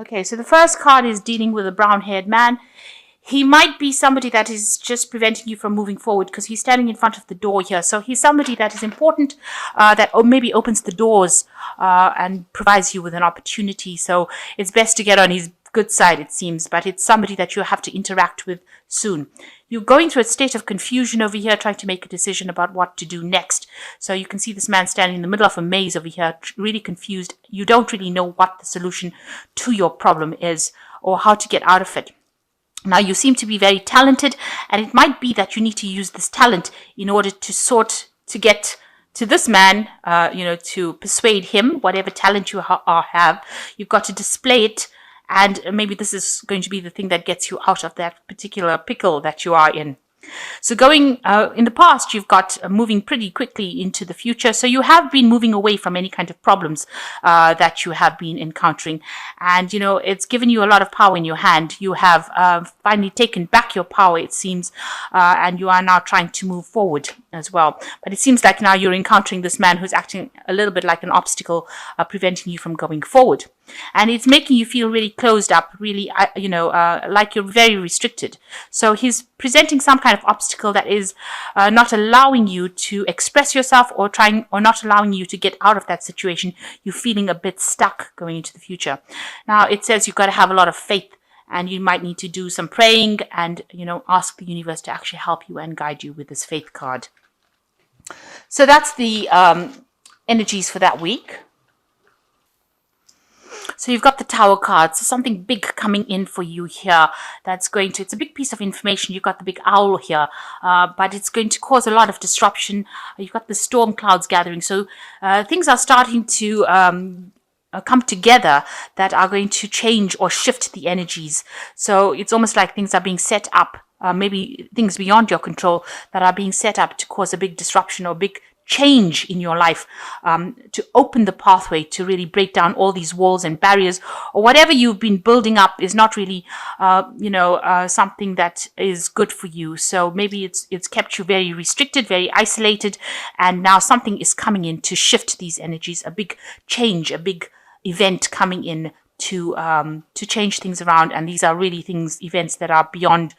Okay, so the first card is dealing with a brown-haired man. He might be somebody that is just preventing you from moving forward because he's standing in front of the door here. So he's somebody that is important, that maybe opens the doors and provides you with an opportunity. So it's best to get on his good side, it seems, but it's somebody that you have to interact with soon. You're going through a state of confusion over here, trying to make a decision about what to do next. So you can see this man standing in the middle of a maze over here, really confused. You don't really know what the solution to your problem is or how to get out of it. Now, you seem to be very talented, and it might be that you need to use this talent in order to get to this man, to persuade him, whatever talent you have. You've got to display it, and maybe this is going to be the thing that gets you out of that particular pickle that you are in. So going in the past, you've got moving pretty quickly into the future. So you have been moving away from any kind of problems that you have been encountering. And, it's given you a lot of power in your hand. You have finally taken back your power, it seems, and you are now trying to move forward as well. But it seems like now you're encountering this man who's acting a little bit like an obstacle, preventing you from going forward. And it's making you feel really closed up, really, like you're very restricted. So he's presenting some kind of obstacle that is not allowing you to express yourself or not allowing you to get out of that situation. You're feeling a bit stuck going into the future. Now, it says you've got to have a lot of faith, and you might need to do some praying and, ask the universe to actually help you and guide you with this faith card. So that's the energies for that week. So you've got the Tower card, so something big coming in for you here. It's a big piece of information. You've got the big owl here, but it's going to cause a lot of disruption. You've got the storm clouds gathering. So things are starting to come together that are going to change or shift the energies. So it's almost like things are being set up, maybe things beyond your control that are being set up to cause a big disruption or big change in your life, to open the pathway to really break down all these walls and barriers, or whatever you've been building up is not really something that is good for you. So maybe it's kept you very restricted, very isolated, and now something is coming in to shift these energies, a big change, a big event coming in to change things around. And these are really events that are beyond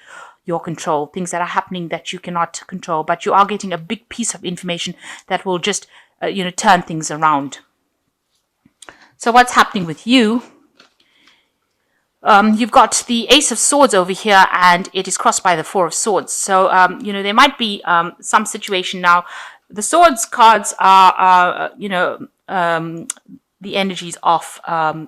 your control, things that are happening that you cannot control, but you are getting a big piece of information that will just, turn things around. So what's happening with you? You've got the Ace of Swords over here, and it is crossed by the Four of Swords. So, there might be some situation now. The Swords cards are, the energies of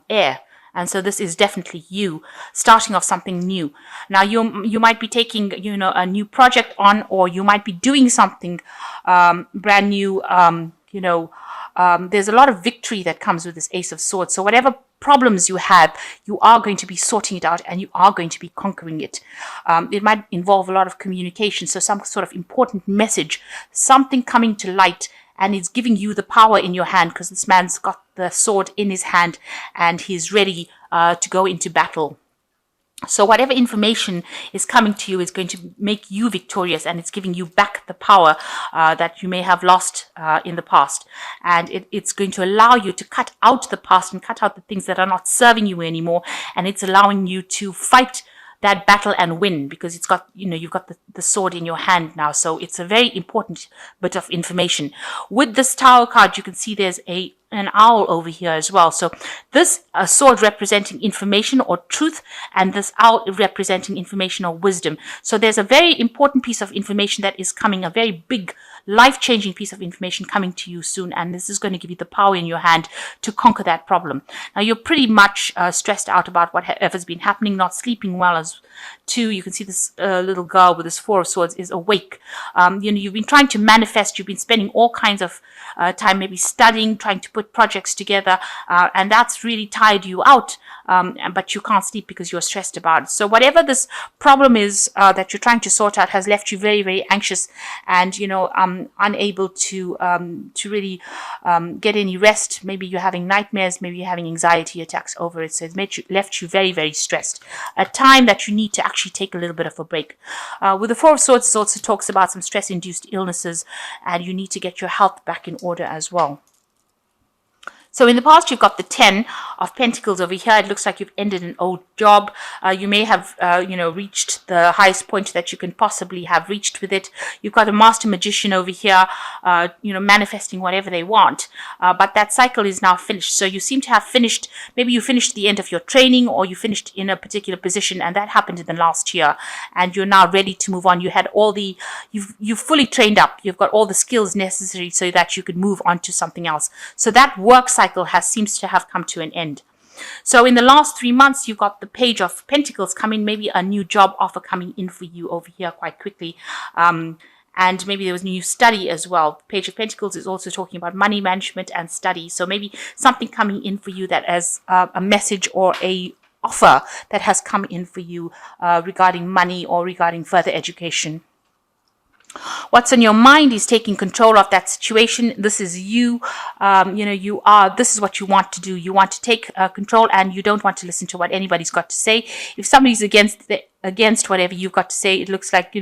air. And so this is definitely you starting off something new. Now you might be taking, a new project on, or you might be doing something brand new. There's a lot of victory that comes with this Ace of Swords. So whatever problems you have, you are going to be sorting it out, and you are going to be conquering it. It might involve a lot of communication. So some sort of important message, something coming to light, and it's giving you the power in your hand, because this man's got the sword in his hand and he's ready to go into battle. So whatever information is coming to you is going to make you victorious, and it's giving you back the power that you may have lost in the past. And it's going to allow you to cut out the past and cut out the things that are not serving you anymore. And it's allowing you to fight that battle and win, because it's got, you've got the sword in your hand now. So it's a very important bit of information. With this Tower card, you can see there's an owl over here as well. So this sword representing information or truth, and this owl representing information or wisdom. So there's a very important piece of information that is coming, a very big, life-changing piece of information coming to you soon, and this is going to give you the power in your hand to conquer that problem. Now, you're pretty much stressed out about whatever's been happening, not sleeping well as too. You can see this little girl with this Four of Swords is awake. You've been trying to manifest. You've been spending all kinds of time maybe studying, trying to put projects together, and that's really tired you out. But you can't sleep because you're stressed about it. So whatever this problem is that you're trying to sort out has left you very, very anxious, and unable to really get any rest. Maybe you're having nightmares. Maybe you're having anxiety attacks over it. So it's left you very, very stressed. A time that you need to actually take a little bit of a break. With the Four of Swords, it also talks about some stress-induced illnesses, and you need to get your health back in order as well. So in the past, you've got the 10 of Pentacles over here. It looks like you've ended an old job. You may have, reached the highest point that you can possibly have reached with it. You've got a Master Magician over here, manifesting whatever they want. But that cycle is now finished. So you seem to have finished, maybe you finished the end of your training, or you finished in a particular position, and that happened in the last year. And you're now ready to move on. You had you've fully trained up. You've got all the skills necessary so that you could move on to something else. So that work cycle seems to have come to an end. So in the last 3 months, you've got the Page of Pentacles coming, maybe a new job offer coming in for you over here quite quickly. And maybe there was new study as well. Page of Pentacles is also talking about money management and study. So maybe something coming in for you that as a message or a offer that has come in for you regarding money or regarding further education. What's on your mind is taking control of that situation. This is you. This is what you want to do. You want to take control, and you don't want to listen to what anybody's got to say. If somebody's against whatever you've got to say, it looks like,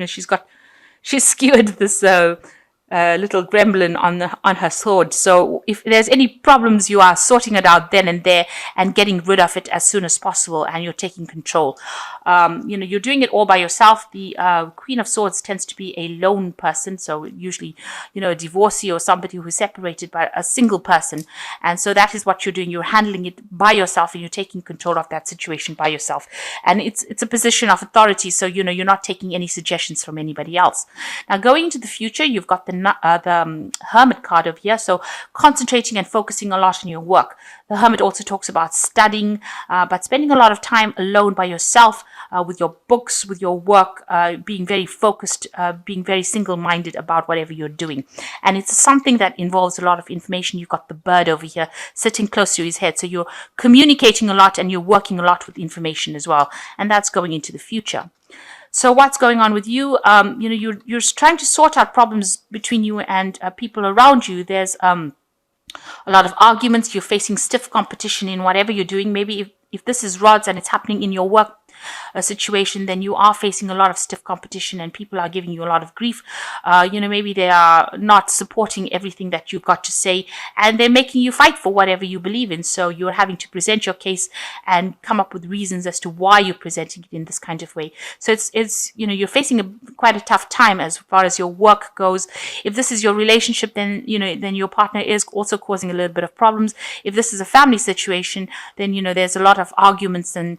she's skewered this little gremlin on her sword. So if there's any problems, you are sorting it out then and there and getting rid of it as soon as possible, and you're taking control. You're doing it all by yourself. The Queen of Swords tends to be a lone person, so usually, a divorcee or somebody who's separated by a single person. And so that is what you're doing. You're handling it by yourself, and you're taking control of that situation by yourself. And it's a position of authority, so you're not taking any suggestions from anybody else. Now, going into the future, you've got the Hermit card over here, so concentrating and focusing a lot on your work. The Hermit also talks about studying, but spending a lot of time alone by yourself, with your books, with your work, being very focused, being very single-minded about whatever you're doing. And it's something that involves a lot of information. You've got the bird over here sitting close to his head, so you're communicating a lot and you're working a lot with information as well, and that's going into the future. So what's going on with you? You're trying to sort out problems between you and people around you. There's a lot of arguments. You're facing stiff competition in whatever you're doing. Maybe if this is rods and it's happening in your work situation, then you are facing a lot of stiff competition and people are giving you a lot of grief. Maybe they are not supporting everything that you've got to say, and they're making you fight for whatever you believe in. So you're having to present your case and come up with reasons as to why you're presenting it in this kind of way. So it's you're facing quite a tough time as far as your work goes. If this is your relationship, then then your partner is also causing a little bit of problems. If this is a family situation, then there's a lot of arguments and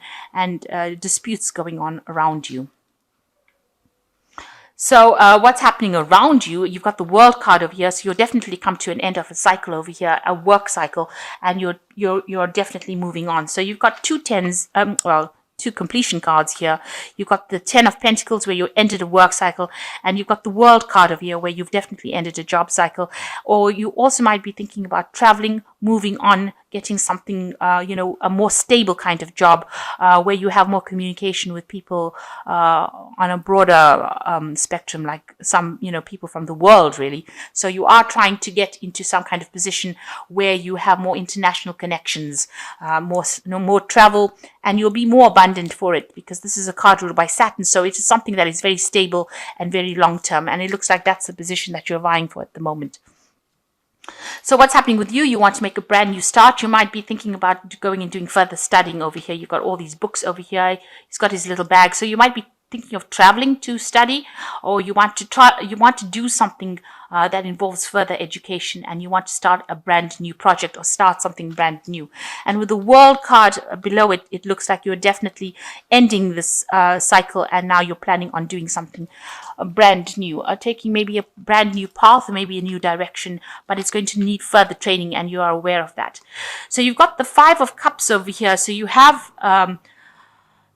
disputes going on around you. So what's happening around you? You've got the World card over here, so you'll definitely come to an end of a cycle over here, a work cycle, and you're definitely moving on. So you've got two tens, two completion cards here. You've got the 10 of Pentacles where you ended a work cycle, and you've got the World card over here where you've definitely ended a job cycle. Or you also might be thinking about traveling, moving on, getting something, a more stable kind of job where you have more communication with people on a broader spectrum, like some, people from the world, really. So you are trying to get into some kind of position where you have more international connections, more travel, and you'll be more abundant for it, because this is a card ruled by Saturn. So it is something that is very stable and very long term. And it looks like that's the position that you're vying for at the moment. So what's happening with you? You want to make a brand new start. You might be thinking about going and doing further studying over here. You've got all these books over here. He's got his little bag. So you might be thinking of traveling to study, or you want to do something that involves further education, and you want to start a brand new project or start something brand new. And with the World card below it, it looks like you're definitely ending this cycle, and now you're planning on doing something brand new, taking maybe a brand new path, or maybe a new direction, but it's going to need further training, and you are aware of that. So you've got the 5 of Cups over here. So you have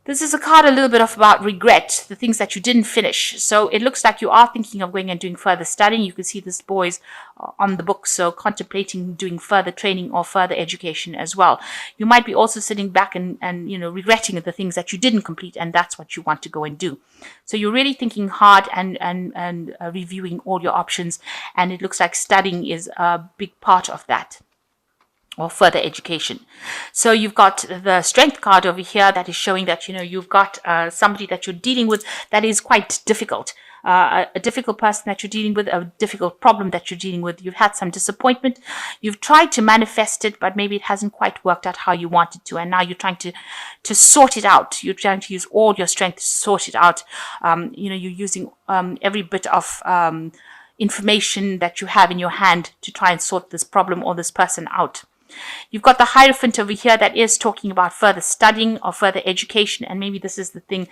this is a card a little bit of about regret, the things that you didn't finish. So it looks like you are thinking of going and doing further studying. You can see this boy's on the book, so contemplating doing further training or further education as well. You might be also sitting back and regretting the things that you didn't complete, and that's what you want to go and do. So you're really thinking hard and reviewing all your options, and it looks like studying is a big part of that, or further education. So you've got the Strength card over here that is showing that, you've got somebody that you're dealing with that is quite difficult. a difficult person that you're dealing with, a difficult problem that you're dealing with. You've had some disappointment. You've tried to manifest it, but maybe it hasn't quite worked out how you wanted to. And now you're trying to sort it out. You're trying to use all your strength to sort it out. You're using every bit of information that you have in your hand to try and sort this problem or this person out. You've got the Hierophant over here that is talking about further studying or further education, and maybe this is the thing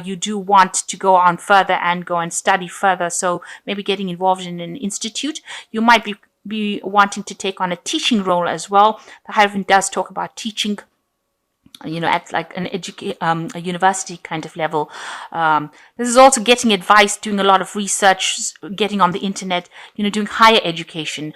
you do want to go on further and go and study further. So maybe getting involved in an institute. You might be wanting to take on a teaching role as well. The Hierophant does talk about teaching, at like a university kind of level. This is also getting advice, doing a lot of research, getting on the internet, doing higher education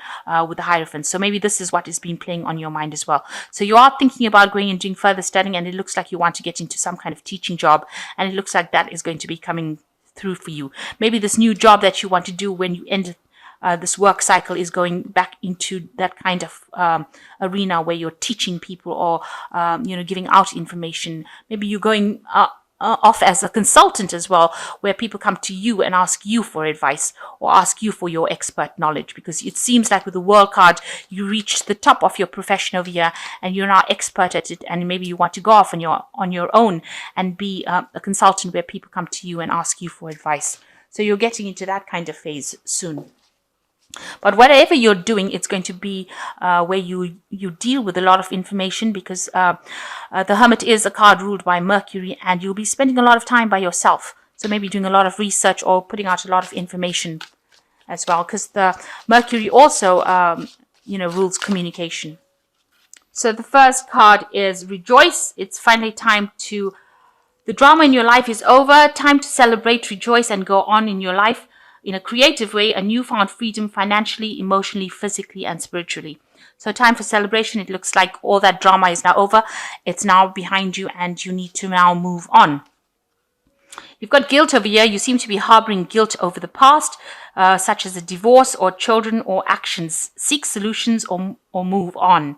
with the Hierophant. So maybe this is what has been playing on your mind as well. So you are thinking about going and doing further studying, and it looks like you want to get into some kind of teaching job, and it looks like that is going to be coming through for you. Maybe this new job that you want to do when you end this work cycle is going back into that kind of arena where you're teaching people or, giving out information. Maybe you're going off as a consultant as well, where people come to you and ask you for advice or ask you for your expert knowledge, because it seems like with the World card, you reach the top of your profession over here and you're now expert at it, and maybe you want to go off on your own and be a consultant where people come to you and ask you for advice. So you're getting into that kind of phase soon. But whatever you're doing, it's going to be where you deal with a lot of information, because the Hermit is a card ruled by Mercury, and you'll be spending a lot of time by yourself. So maybe doing a lot of research or putting out a lot of information as well, because the Mercury also, rules communication. So the first card is Rejoice. It's finally time to, the drama in your life is over. Time to celebrate, rejoice, and go on in your life in a creative way, a newfound freedom financially, emotionally, physically, and spiritually. So time for celebration. It looks like all that drama is now over. It's now behind you, and you need to now move on. You've got guilt over here. You seem to be harboring guilt over the past, such as a divorce or children or actions. Seek solutions or move on.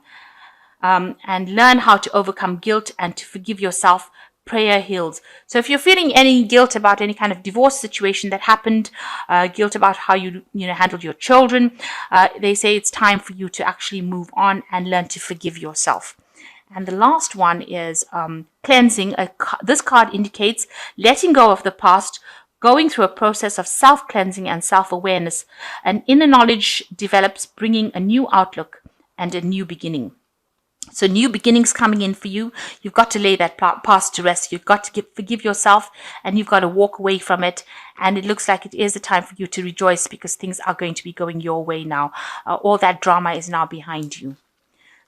And learn how to overcome guilt and to forgive yourself. Prayer heals. So if you're feeling any guilt about any kind of divorce situation that happened, guilt about how you handled your children, they say it's time for you to actually move on and learn to forgive yourself. And the last one is cleansing. This card indicates letting go of the past, going through a process of self-cleansing and self-awareness. An inner knowledge develops, bringing a new outlook and a new beginning. So new beginnings coming in for you. You've got to lay that past to rest. You've got to forgive yourself, and you've got to walk away from it. And it looks like it is a time for you to rejoice, because things are going to be going your way now. All that drama is now behind you.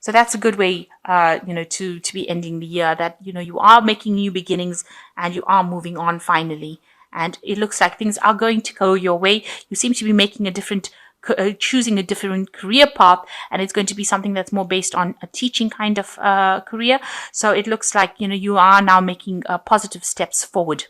So that's a good way, to be ending the year, that, you are making new beginnings and you are moving on finally. And it looks like things are going to go your way. You seem to be making choosing a different career path, and it's going to be something that's more based on a teaching kind of career. So it looks like, you are now making positive steps forward.